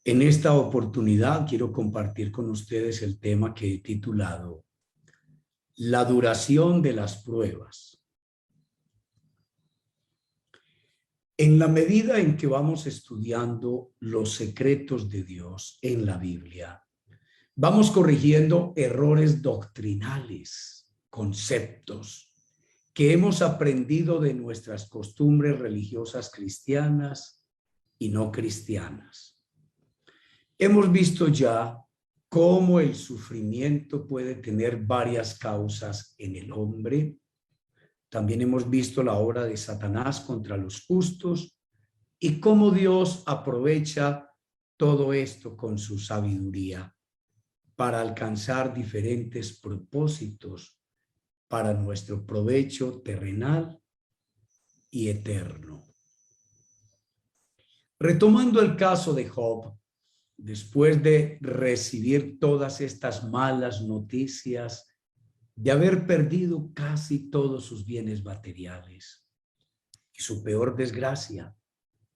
En esta oportunidad quiero compartir con ustedes el tema que he titulado La duración de las pruebas. En la medida en que vamos estudiando los secretos de Dios en la Biblia, vamos corrigiendo errores doctrinales, conceptos que hemos aprendido de nuestras costumbres religiosas cristianas y no cristianas. Hemos visto ya cómo el sufrimiento puede tener varias causas en el hombre. También hemos visto la obra de Satanás contra los justos y cómo Dios aprovecha todo esto con su sabiduría para alcanzar diferentes propósitos para nuestro provecho terrenal y eterno. Retomando el caso de Job, después de recibir todas estas malas noticias, de haber perdido casi todos sus bienes materiales y su peor desgracia,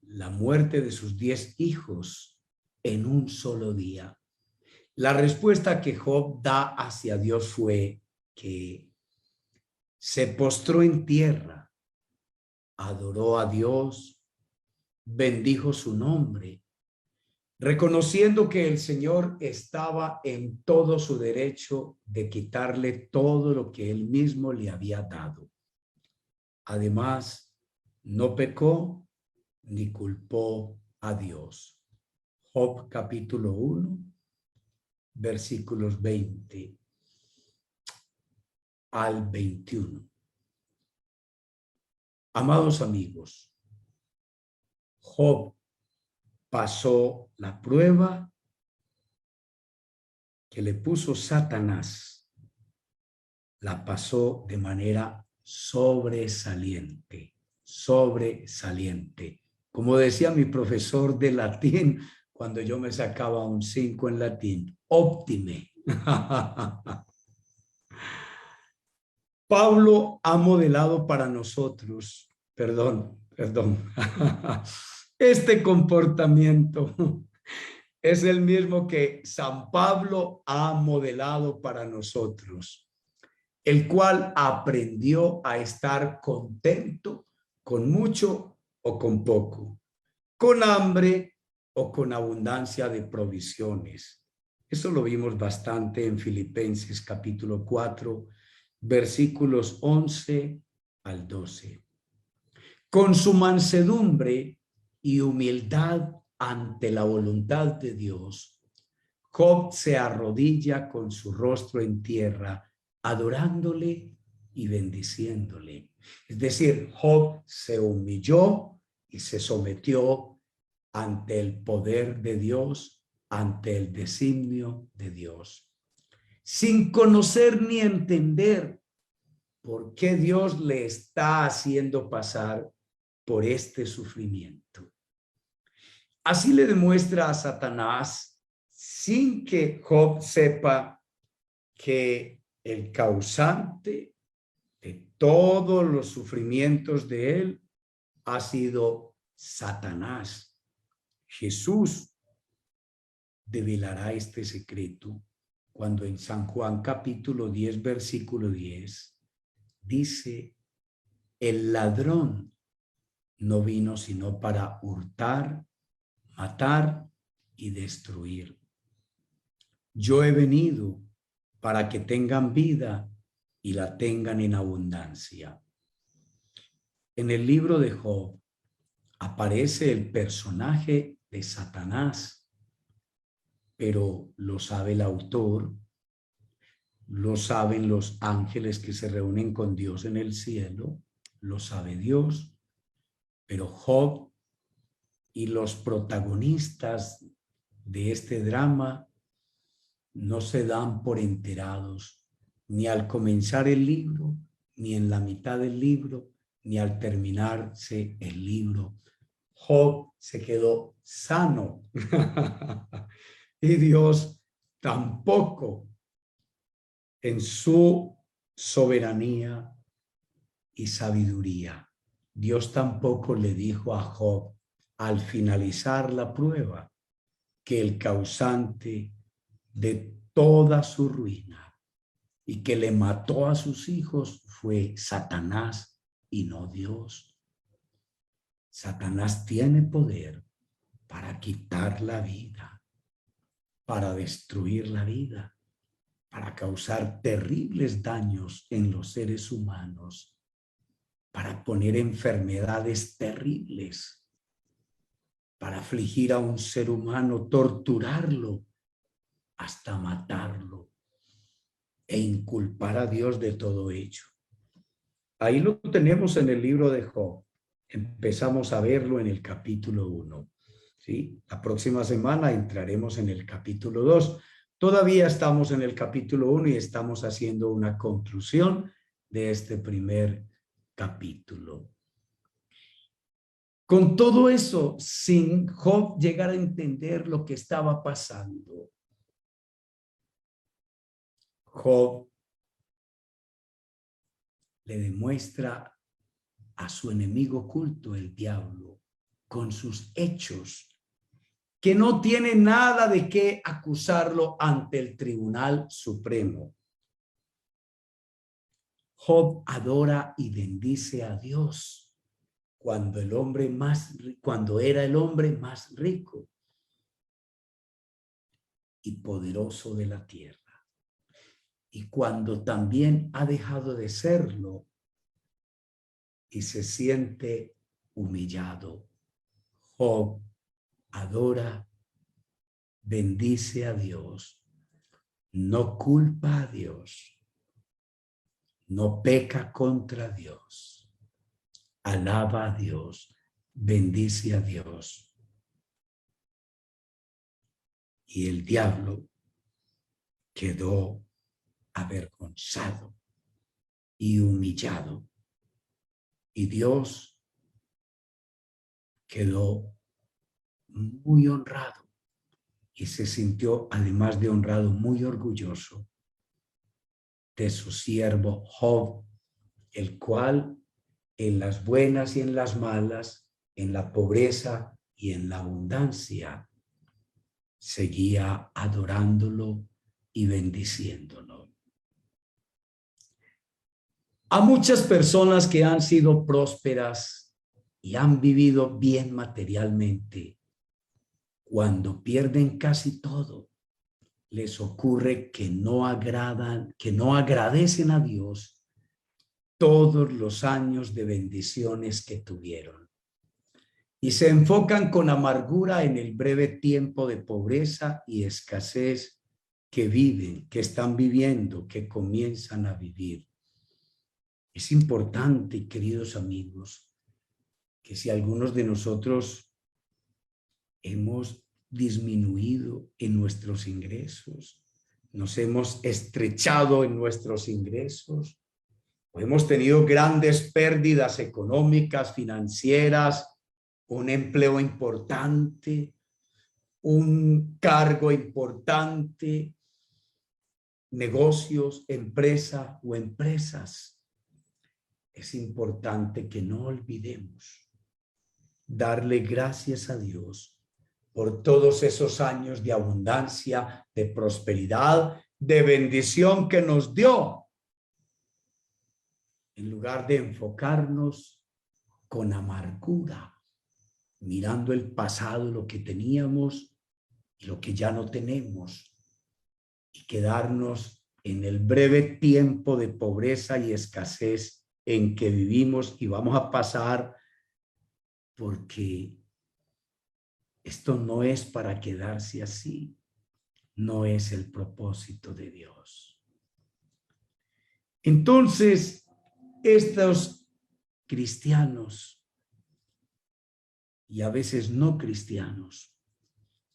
la muerte de sus 10 hijos en un solo día, la respuesta que Job da hacia Dios fue que se postró en tierra, adoró a Dios, bendijo su nombre, reconociendo que el Señor estaba en todo su derecho de quitarle todo lo que él mismo le había dado. Además, no pecó ni culpó a Dios. Job capítulo 1, versículos 20 al 21. Amados amigos, Job pasó la prueba que le puso Satanás, la pasó de manera sobresaliente, sobresaliente. Como decía mi profesor de latín, cuando yo me sacaba un 5 en latín, óptime. Pablo ha modelado para nosotros, perdón, este comportamiento es el mismo que San Pablo ha modelado para nosotros, el cual aprendió a estar contento con mucho o con poco, con hambre o con abundancia de provisiones. Eso lo vimos bastante en Filipenses capítulo 4, versículos 11 al 12. Con su mansedumbre y humildad ante la voluntad de Dios, Job se arrodilla con su rostro en tierra, adorándole y bendiciéndole. Es decir, Job se humilló y se sometió ante el poder de Dios, ante el designio de Dios, sin conocer ni entender por qué Dios le está haciendo pasar por este sufrimiento. Así le demuestra a Satanás, sin que Job sepa, que el causante de todos los sufrimientos de él ha sido Satanás. Jesús develará este secreto cuando en San Juan capítulo 10, versículo 10, dice: el ladrón no vino sino para hurtar, matar y destruir. Yo he venido para que tengan vida y la tengan en abundancia. En el libro de Job aparece el personaje de Satanás, pero lo sabe el autor, lo saben los ángeles que se reúnen con Dios en el cielo, lo sabe Dios, pero Job y los protagonistas de este drama no se dan por enterados, ni al comenzar el libro, ni en la mitad del libro, ni al terminarse el libro. Job se quedó sano y Dios tampoco, en su soberanía y sabiduría. Dios tampoco le dijo a Job al finalizar la prueba que el causante de toda su ruina y que le mató a sus hijos fue Satanás y no Dios. Satanás tiene poder para quitar la vida, para destruir la vida, para causar terribles daños en los seres humanos, para poner enfermedades terribles, para afligir a un ser humano, torturarlo hasta matarlo e inculpar a Dios de todo ello. Ahí lo tenemos en el libro de Job. Empezamos a verlo en el capítulo 1. ¿Sí? La próxima semana entraremos en el capítulo 2. Todavía estamos en el capítulo 1 y estamos haciendo una conclusión de este primer capítulo. Con todo eso, sin Job llegar a entender lo que estaba pasando, Job le demuestra a su enemigo oculto, el diablo, con sus hechos, que no tiene nada de qué acusarlo ante el Tribunal Supremo. Job adora y bendice a Dios cuando era el hombre más rico y poderoso de la tierra. Y cuando también ha dejado de serlo y se siente humillado, Job adora, bendice a Dios, no culpa a Dios, no peca contra Dios, alaba a Dios, bendice a Dios. Y el diablo quedó avergonzado y humillado. Y Dios quedó muy honrado y se sintió, además de honrado, muy orgulloso de su siervo Job, el cual en las buenas y en las malas, en la pobreza y en la abundancia, seguía adorándolo y bendiciéndolo. A muchas personas que han sido prósperas y han vivido bien materialmente, cuando pierden casi todo, les ocurre que no agradecen a Dios todos los años de bendiciones que tuvieron. Y se enfocan con amargura en el breve tiempo de pobreza y escasez que viven, que están viviendo, que comienzan a vivir. Es importante, queridos amigos, que si algunos de nosotros hemos disminuido en nuestros ingresos, nos hemos estrechado en nuestros ingresos, o hemos tenido grandes pérdidas económicas, financieras, un empleo importante, un cargo importante, negocios, empresa o empresas. Es importante que no olvidemos darle gracias a Dios por todos esos años de abundancia, de prosperidad, de bendición que nos dio, en lugar de enfocarnos con amargura, mirando el pasado, lo que teníamos y lo que ya no tenemos, y quedarnos en el breve tiempo de pobreza y escasez en que vivimos y vamos a pasar, porque esto no es para quedarse así, no es el propósito de Dios. Entonces, estos cristianos y a veces no cristianos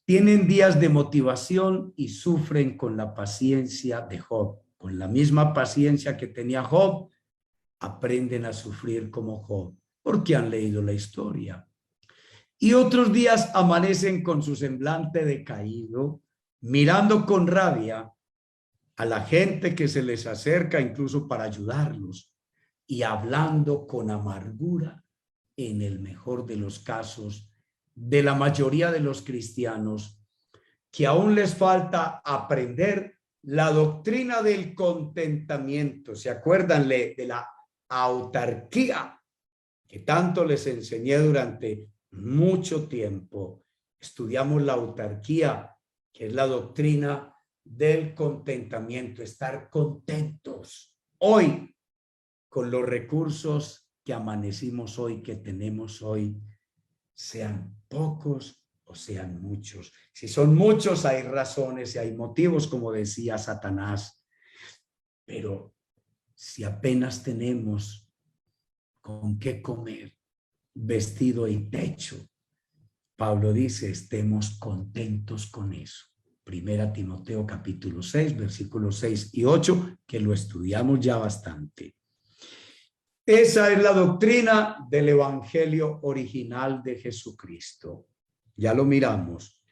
tienen días de motivación y sufren con la paciencia de Job. Con la misma paciencia que tenía Job, aprenden a sufrir como Job, porque han leído la historia. Y otros días amanecen con su semblante decaído, mirando con rabia a la gente que se les acerca incluso para ayudarlos y hablando con amargura, en el mejor de los casos, de la mayoría de los cristianos, que aún les falta aprender la doctrina del contentamiento. ¿Se acuerdan de la autarquía que tanto les enseñé durante mucho tiempo? Estudiamos la autarquía, que es la doctrina del contentamiento, estar contentos hoy con los recursos que amanecimos hoy, que tenemos hoy, sean pocos o sean muchos. Si son muchos, hay razones y hay motivos, como decía Satanás, pero si apenas tenemos con qué comer, vestido y techo, Pablo dice, estemos contentos con eso. Primera Timoteo capítulo 6, versículos 6 y 8, que lo estudiamos ya bastante. Esa es la doctrina del evangelio original de Jesucristo. Ya lo miramos,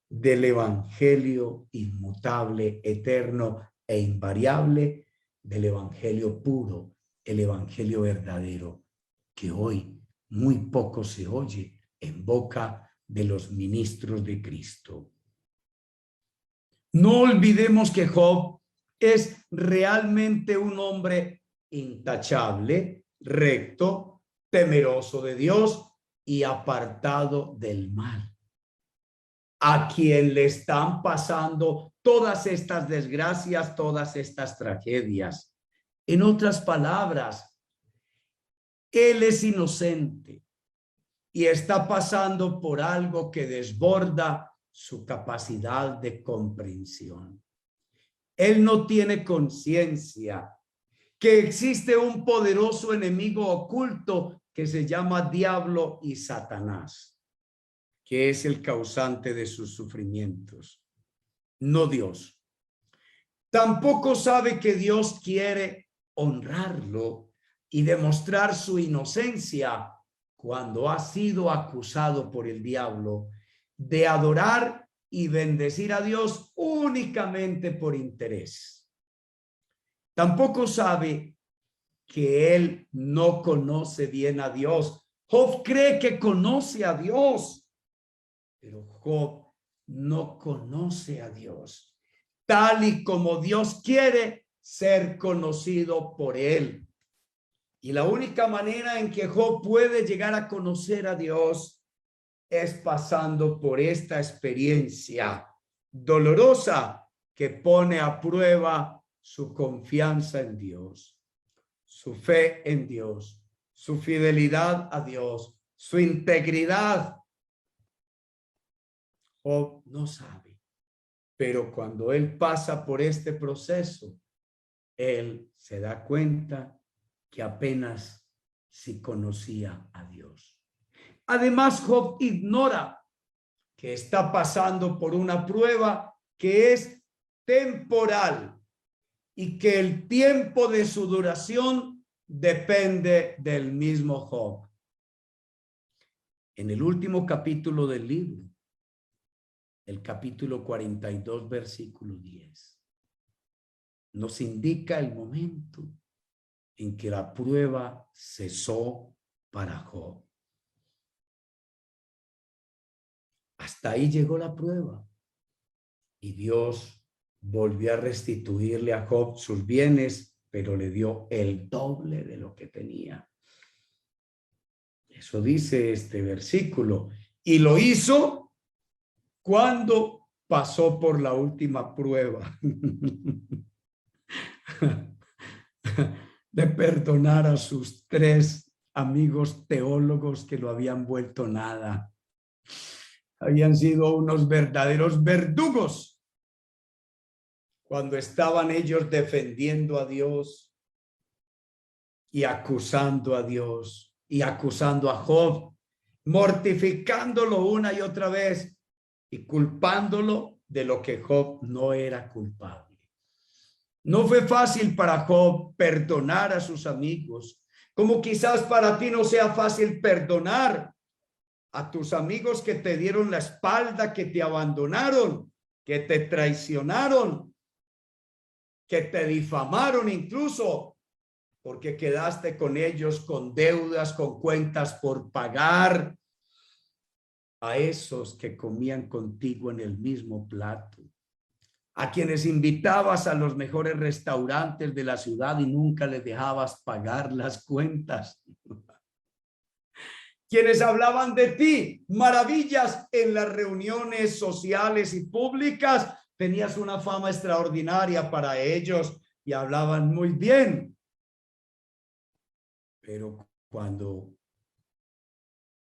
del evangelio inmutable, eterno e invariable, del evangelio puro, el evangelio verdadero, que hoy muy poco se oye en boca de los ministros de Cristo. No olvidemos que Job es realmente un hombre intachable, recto, temeroso de Dios y apartado del mal, a quien le están pasando todas estas desgracias, todas estas tragedias. En otras palabras, él es inocente y está pasando por algo que desborda su capacidad de comprensión. Él no tiene conciencia que existe un poderoso enemigo oculto que se llama Diablo y Satanás, que es el causante de sus sufrimientos, no Dios. Tampoco sabe que Dios quiere honrarlo y demostrar su inocencia cuando ha sido acusado por el diablo de adorar y bendecir a Dios únicamente por interés. Tampoco sabe que él no conoce bien a Dios. Job cree que conoce a Dios, pero Job no conoce a Dios, tal y como Dios quiere ser conocido por él. Y la única manera en que Job puede llegar a conocer a Dios es pasando por esta experiencia dolorosa que pone a prueba su confianza en Dios, su fe en Dios, su fidelidad a Dios, su integridad. Job no sabe, pero cuando él pasa por este proceso, él se da cuenta que apenas si conocía a Dios. Además, Job ignora que está pasando por una prueba que es temporal y que el tiempo de su duración depende del mismo Job. En el último capítulo del libro, el capítulo 42, versículo 10, nos indica el momento en que la prueba cesó para Job. Hasta ahí llegó la prueba y Dios volvió a restituirle a Job sus bienes, pero le dio el doble de lo que tenía. Eso dice este versículo. Y lo hizo cuando pasó por la última prueba de perdonar a sus 3 amigos teólogos que lo habían vuelto nada. Habían sido unos verdaderos verdugos cuando estaban ellos defendiendo a Dios y acusando a Dios y acusando a Job, mortificándolo una y otra vez y culpándolo de lo que Job no era culpable. No fue fácil para Job perdonar a sus amigos, como quizás para ti no sea fácil perdonar a tus amigos que te dieron la espalda, que te abandonaron, que te traicionaron, que te difamaron incluso, porque quedaste con ellos con deudas, con cuentas por pagar. a esos que comían contigo en el mismo plato, a quienes invitabas a los mejores restaurantes de la ciudad y nunca les dejabas pagar las cuentas, quienes hablaban de ti maravillas en las reuniones sociales y públicas. Tenías una fama extraordinaria para ellos y hablaban muy bien. Pero cuando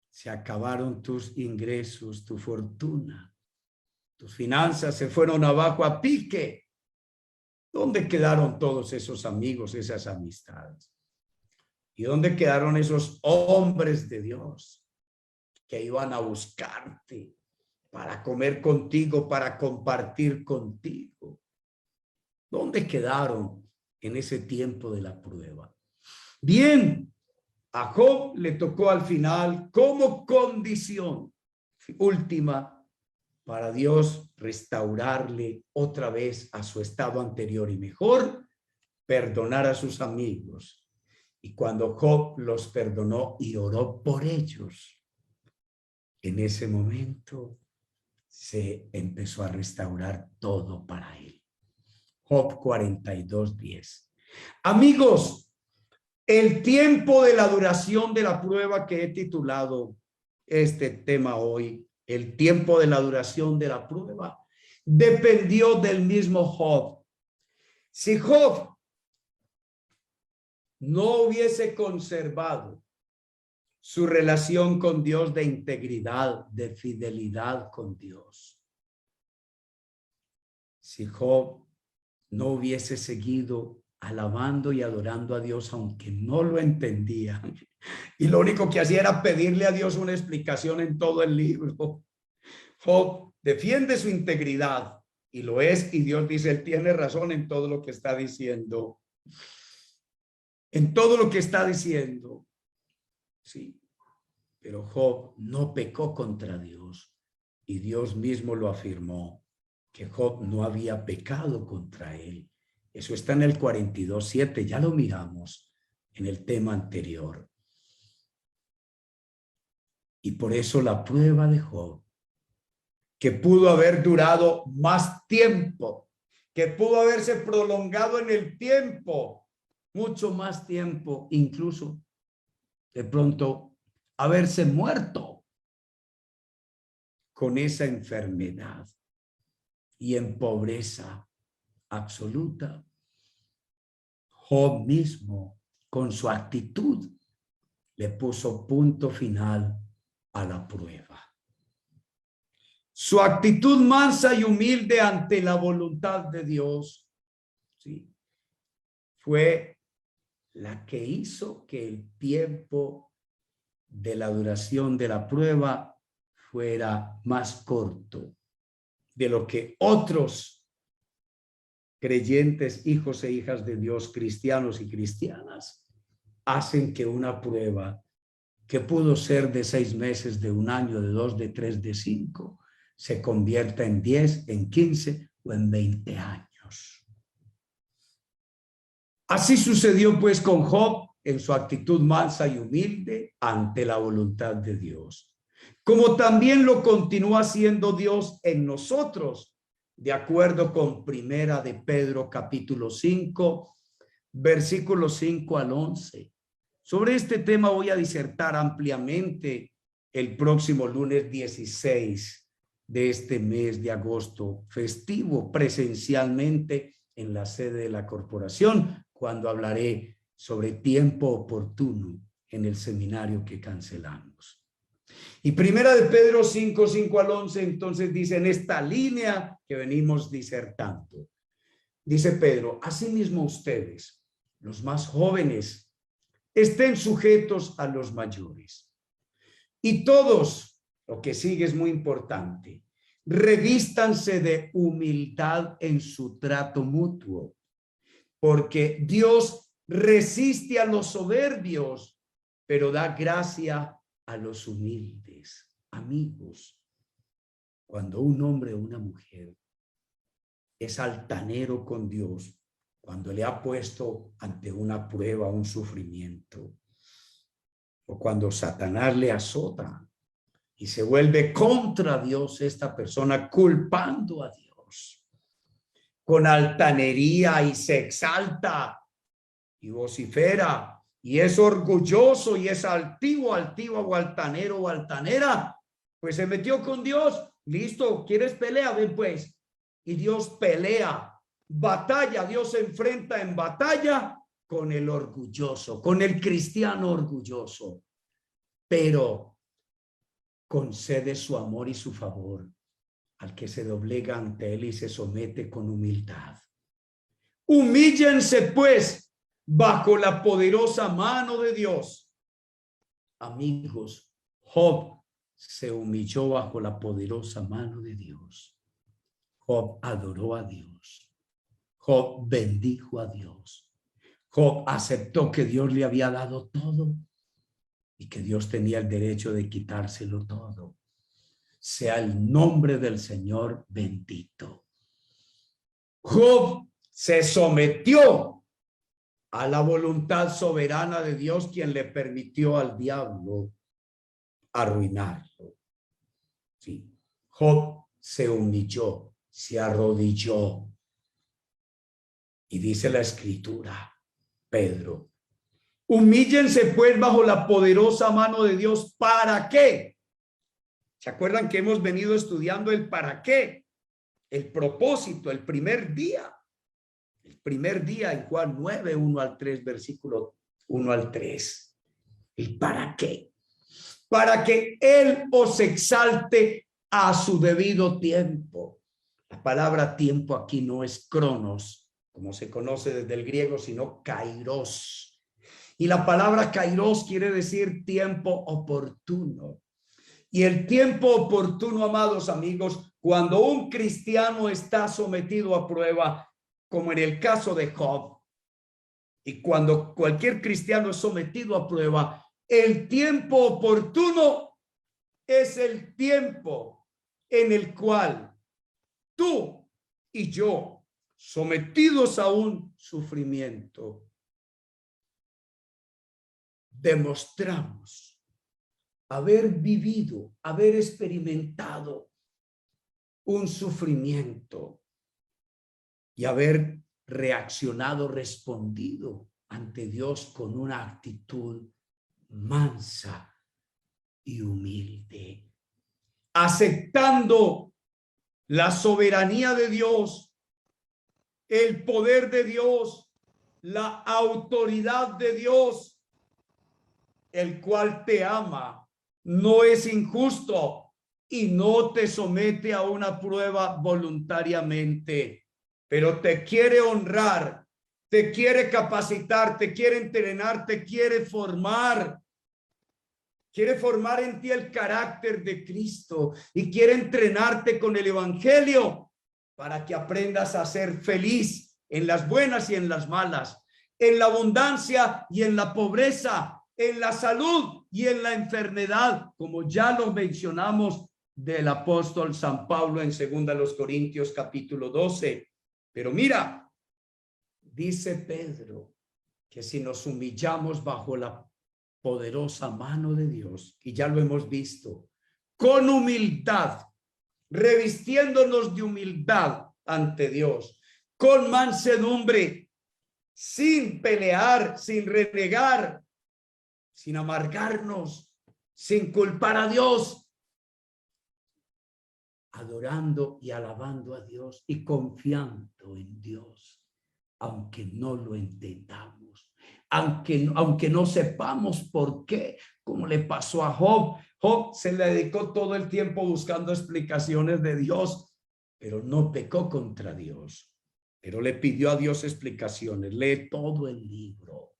se acabaron tus ingresos, tu fortuna, tus finanzas se fueron abajo a pique, ¿dónde quedaron todos esos amigos, esas amistades? ¿Y dónde quedaron esos hombres de Dios que iban a buscarte para comer contigo, para compartir contigo? ¿Dónde quedaron en ese tiempo de la prueba? Bien, a Job le tocó al final como condición última para Dios restaurarle otra vez a su estado anterior y mejor, perdonar a sus amigos. Y cuando Job los perdonó y oró por ellos, en ese momento se empezó a restaurar todo para él. Job 42:10. Amigos, el tiempo de la duración de la prueba, que he titulado este tema hoy, el tiempo de la duración de la prueba, dependió del mismo Job. Si Job no hubiese conservado su relación con Dios de integridad, de fidelidad con Dios, si Job no hubiese seguido alabando y adorando a Dios, aunque no lo entendía, y lo único que hacía era pedirle a Dios una explicación en todo el libro, Job defiende su integridad y lo es, y Dios dice, él tiene razón en todo lo que está diciendo. En todo lo que está diciendo, sí, pero Job no pecó contra Dios y Dios mismo lo afirmó, que Job no había pecado contra él. Eso está en el 42:7, ya lo miramos en el tema anterior. Y por eso la prueba de Job, que pudo haber durado más tiempo, que pudo haberse prolongado en el tiempo, mucho más tiempo, incluso de pronto haberse muerto con esa enfermedad y en pobreza absoluta. Job mismo, con su actitud, le puso punto final a la prueba. Su actitud mansa y humilde ante la voluntad de Dios, ¿sí?, fue la que hizo que el tiempo de la duración de la prueba fuera más corto de lo que otros creyentes, hijos e hijas de Dios, cristianos y cristianas, hacen que una prueba que pudo ser de 6 meses, de 1 año, de 2, de 3, de 5, se convierta en 10, en 15 o en 20 años. Así sucedió pues con Job en su actitud mansa y humilde ante la voluntad de Dios, como también lo continúa haciendo Dios en nosotros, de acuerdo con Primera de Pedro capítulo 5, versículos 5 al 11. Sobre este tema voy a disertar ampliamente el próximo lunes 16 de este mes de agosto, festivo, presencialmente en la sede de la corporación, cuando hablaré sobre tiempo oportuno en el seminario que cancelamos. Y Primera de Pedro 5, 5 al 11, entonces dice en esta línea que venimos disertando. Dice Pedro, asimismo ustedes, los más jóvenes, estén sujetos a los mayores. Y todos, lo que sigue es muy importante, revístanse de humildad en su trato mutuo, porque Dios resiste a los soberbios, pero da gracia a los humildes. Amigos, cuando un hombre o una mujer es altanero con Dios, cuando le ha puesto ante una prueba, un sufrimiento, o cuando Satanás le azota y se vuelve contra Dios esta persona, culpando a Dios con altanería, y se exalta y vocifera y es orgulloso y es altivo, altiva o altanero o altanera, pues se metió con Dios. Listo, ¿quieres pelea? Ven pues. Y Dios pelea, batalla, Dios se enfrenta en batalla con el orgulloso, con el cristiano orgulloso, pero concede su amor y su favor al que se doblega ante él y se somete con humildad. Humíllense pues bajo la poderosa mano de Dios. Amigos, Job se humilló bajo la poderosa mano de Dios. Job adoró a Dios. Job bendijo a Dios. Job aceptó que Dios le había dado todo y que Dios tenía el derecho de quitárselo todo. Sea el nombre del Señor bendito. Job se sometió a la voluntad soberana de Dios, quien le permitió al diablo arruinarlo. Sí. Job se humilló, se arrodilló. Y dice la Escritura, Pedro, humíllense pues bajo la poderosa mano de Dios. ¿Para qué? ¿Se acuerdan que hemos venido estudiando el para qué? El propósito, el primer día. El primer día en Juan 9, 1 al 3, versículo 1 al 3. ¿El para qué? Para que Él os exalte a su debido tiempo. La palabra tiempo aquí no es cronos, como se conoce desde el griego, sino kairos. Y la palabra kairos quiere decir tiempo oportuno. Y el tiempo oportuno, amados amigos, cuando un cristiano está sometido a prueba, como en el caso de Job, y cuando cualquier cristiano es sometido a prueba, el tiempo oportuno es el tiempo en el cual tú y yo, sometidos a un sufrimiento, demostramos haber vivido, haber experimentado un sufrimiento y haber reaccionado, respondido ante Dios con una actitud mansa y humilde, aceptando la soberanía de Dios, el poder de Dios, la autoridad de Dios, el cual te ama, no es injusto y no te somete a una prueba voluntariamente, pero te quiere honrar, te quiere capacitar, te quiere entrenar, te quiere formar. Quiere formar en ti el carácter de Cristo y quiere entrenarte con el evangelio para que aprendas a ser feliz en las buenas y en las malas, en la abundancia y en la pobreza, en la salud y en la enfermedad, como ya lo mencionamos del apóstol San Pablo en 2 Corintios capítulo 12. Pero mira, dice Pedro que si nos humillamos bajo la poderosa mano de Dios, y ya lo hemos visto, con humildad, revistiéndonos de humildad ante Dios, con mansedumbre, sin pelear, sin renegar, sin amargarnos, sin culpar a Dios, adorando y alabando a Dios y confiando en Dios, aunque no lo entendamos. Aunque no sepamos por qué, como le pasó a Job. Job se le dedicó todo el tiempo buscando explicaciones de Dios, pero no pecó contra Dios, pero le pidió a Dios explicaciones. Lee todo el libro.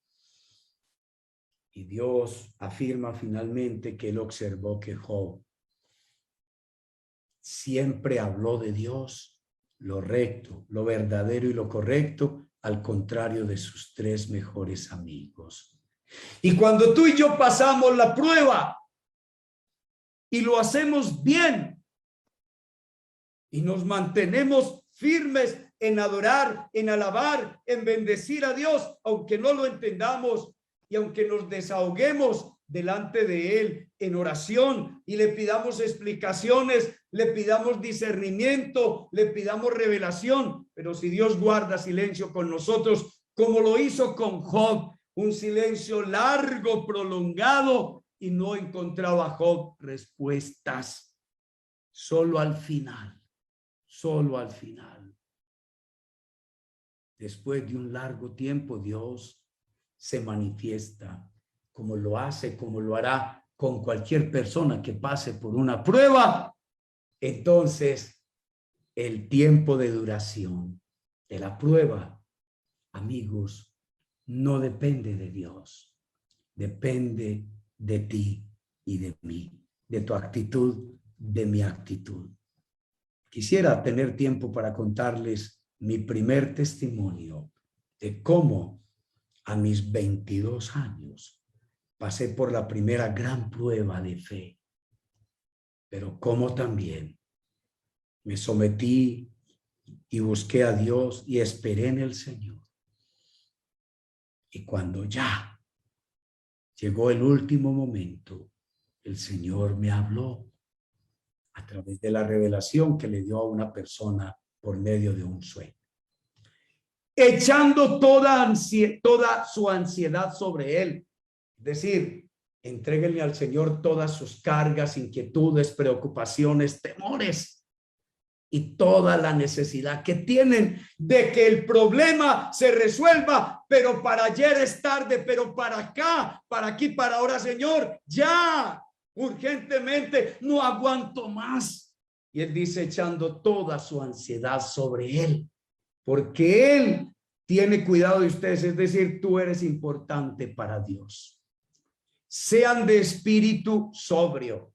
Y Dios afirma finalmente que él observó que Job siempre habló de Dios, lo recto, lo verdadero y lo correcto, al contrario de sus tres mejores amigos. Y cuando tú y yo pasamos la prueba y lo hacemos bien y nos mantenemos firmes en adorar, en alabar, en bendecir a Dios, aunque no lo entendamos y aunque nos desahoguemos delante de Él en oración y le pidamos explicaciones, le pidamos discernimiento, le pidamos revelación. Pero si Dios guarda silencio con nosotros, como lo hizo con Job, un silencio largo, prolongado, y no encontraba Job respuestas. Solo al final, después de un largo tiempo, Dios se manifiesta, como lo hace, como lo hará con cualquier persona que pase por una prueba. Entonces, el tiempo de duración de la prueba, amigos, no depende de Dios, depende de ti y de mí, de tu actitud, de mi actitud. Quisiera tener tiempo para contarles mi primer testimonio de cómo a mis 22 años pasé por la primera gran prueba de fe, pero cómo también me sometí y busqué a Dios y esperé en el Señor. Y cuando ya llegó el último momento, el Señor me habló a través de la revelación que le dio a una persona por medio de un sueño, echando toda su ansiedad sobre Él. Es decir, entréguenle al Señor todas sus cargas, inquietudes, preocupaciones, temores y toda la necesidad que tienen de que el problema se resuelva, pero para ayer es tarde, pero para acá, para aquí, para ahora, Señor, ya, urgentemente, no aguanto más. Y Él dice, echando toda su ansiedad sobre Él, porque Él tiene cuidado de ustedes, es decir, tú eres importante para Dios. Sean de espíritu sobrio,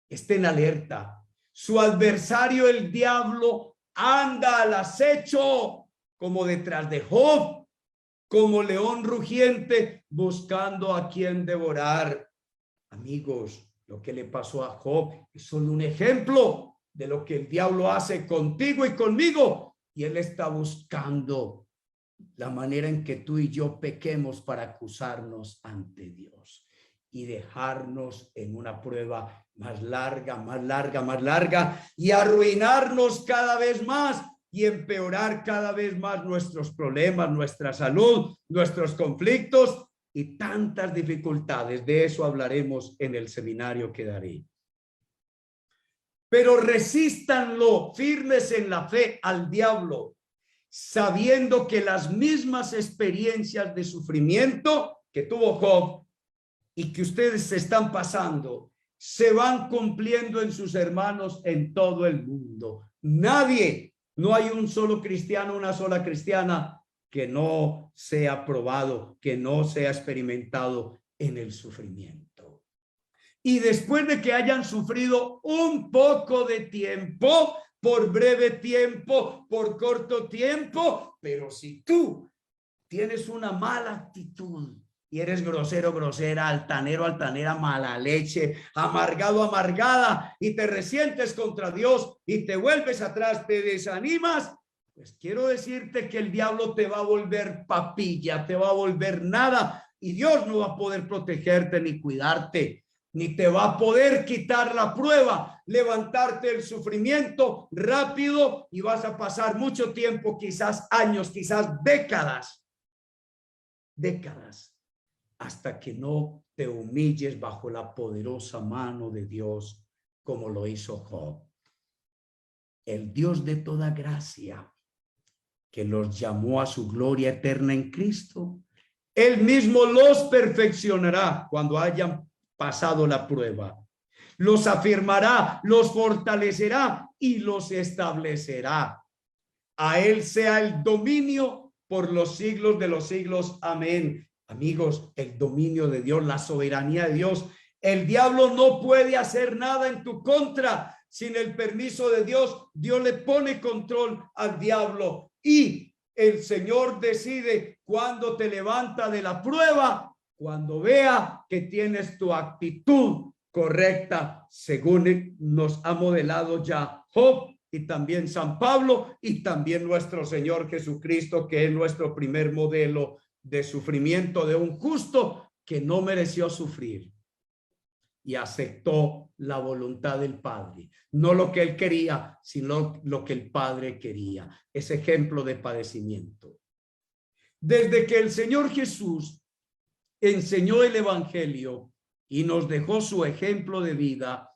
estén alerta. Su adversario, el diablo, anda al acecho como detrás de Job, como león rugiente, buscando a quien devorar. Amigos, lo que le pasó a Job es solo un ejemplo de lo que el diablo hace contigo y conmigo. Y él está buscando la manera en que tú y yo pequemos para acusarnos ante Dios y dejarnos en una prueba más larga, más larga, más larga, y arruinarnos cada vez más y empeorar cada vez más nuestros problemas, nuestra salud, nuestros conflictos y tantas dificultades. De eso hablaremos en el seminario que daré. Pero resístanlo firmes en la fe al diablo, sabiendo que las mismas experiencias de sufrimiento que tuvo Job y que ustedes se están pasando, se van cumpliendo en sus hermanos en todo el mundo. Nadie, no hay un solo cristiano, una sola cristiana que no sea probado, que no sea experimentado en el sufrimiento. Y después de que hayan sufrido un poco de tiempo, por breve tiempo, por corto tiempo, pero si tú tienes una mala actitud, y eres grosero, grosera, altanero, altanera, mala leche, amargado, amargada, y te resientes contra Dios y te vuelves atrás, te desanimas, pues quiero decirte que el diablo te va a volver papilla, te va a volver nada, y Dios no va a poder protegerte ni cuidarte, ni te va a poder quitar la prueba, levantarte el sufrimiento rápido, y vas a pasar mucho tiempo, quizás años, quizás décadas, hasta que no te humilles bajo la poderosa mano de Dios, como lo hizo Job. El Dios de toda gracia, que los llamó a su gloria eterna en Cristo, Él mismo los perfeccionará cuando hayan pasado la prueba. Los afirmará, los fortalecerá y los establecerá. A Él sea el dominio por los siglos de los siglos. Amén. Amigos, el dominio de Dios, la soberanía de Dios. El diablo no puede hacer nada en tu contra sin el permiso de Dios. Dios le pone control al diablo y el Señor decide cuándo te levanta de la prueba, cuando vea que tienes tu actitud correcta, según nos ha modelado ya Job y también San Pablo y también nuestro Señor Jesucristo, que es nuestro primer modelo de sufrimiento de un justo que no mereció sufrir, y aceptó la voluntad del Padre. No lo que él quería, sino lo que el Padre quería. Es ejemplo de padecimiento. Desde que el Señor Jesús enseñó el Evangelio y nos dejó su ejemplo de vida,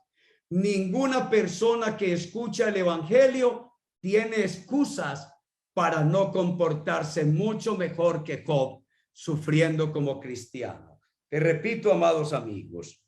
ninguna persona que escucha el Evangelio tiene excusas para no comportarse mucho mejor que Job, sufriendo como cristiano. Te repito, amados amigos,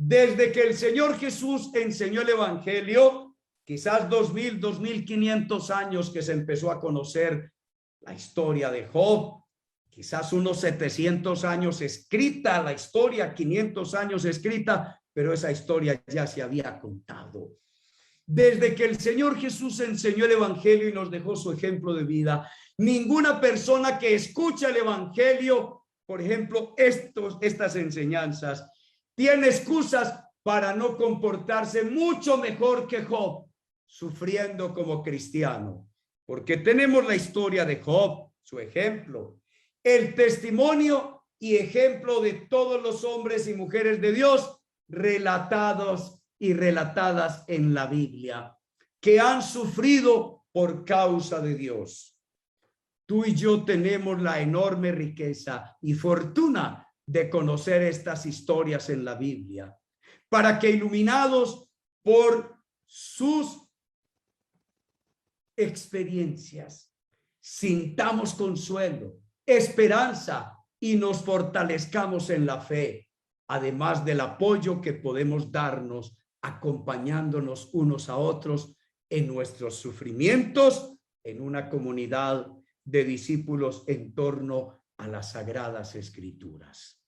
desde que el Señor Jesús enseñó el Evangelio, quizás 2500 años que se empezó a conocer la historia de Job, quizás unos 700 años escrita la historia, 500 años escrita, pero esa historia ya se había contado. Desde que el Señor Jesús enseñó el Evangelio y nos dejó su ejemplo de vida, ninguna persona que escucha el Evangelio, por ejemplo, estas enseñanzas, tiene excusas para no comportarse mucho mejor que Job, sufriendo como cristiano. Porque tenemos la historia de Job, su ejemplo, el testimonio y ejemplo de todos los hombres y mujeres de Dios relatados y relatadas en la Biblia, que han sufrido por causa de Dios. Tú y yo tenemos la enorme riqueza y fortuna de conocer estas historias en la Biblia, para que iluminados por sus experiencias, sintamos consuelo, esperanza y nos fortalezcamos en la fe, además del apoyo que podemos darnos acompañándonos unos a otros en nuestros sufrimientos, en una comunidad de discípulos en torno a las Sagradas Escrituras.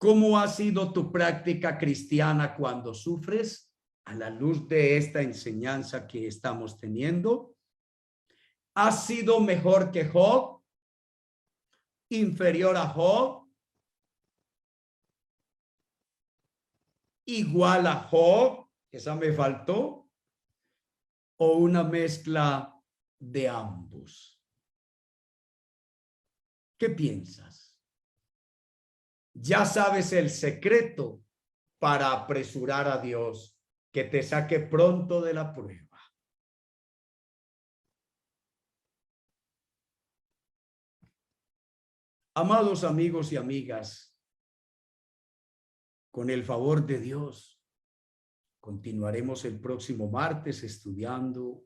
¿Cómo ha sido tu práctica cristiana cuando sufres? A la luz de esta enseñanza que estamos teniendo, ¿has sido mejor que Job? ¿Inferior a Job? ¿Igual a Job? Esa me faltó. ¿O una mezcla de ambos? ¿Qué piensas? Ya sabes el secreto para apresurar a Dios que te saque pronto de la prueba. Amados amigos y amigas, con el favor de Dios, continuaremos el próximo martes estudiando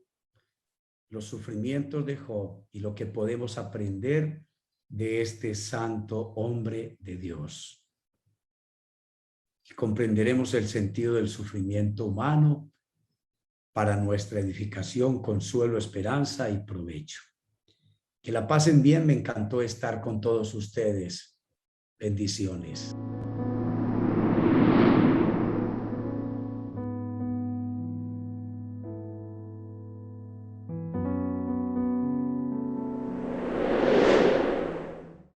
los sufrimientos de Job y lo que podemos aprender de este santo hombre de Dios. Y comprenderemos el sentido del sufrimiento humano para nuestra edificación, consuelo, esperanza y provecho. Que la pasen bien, me encantó estar con todos ustedes. Bendiciones.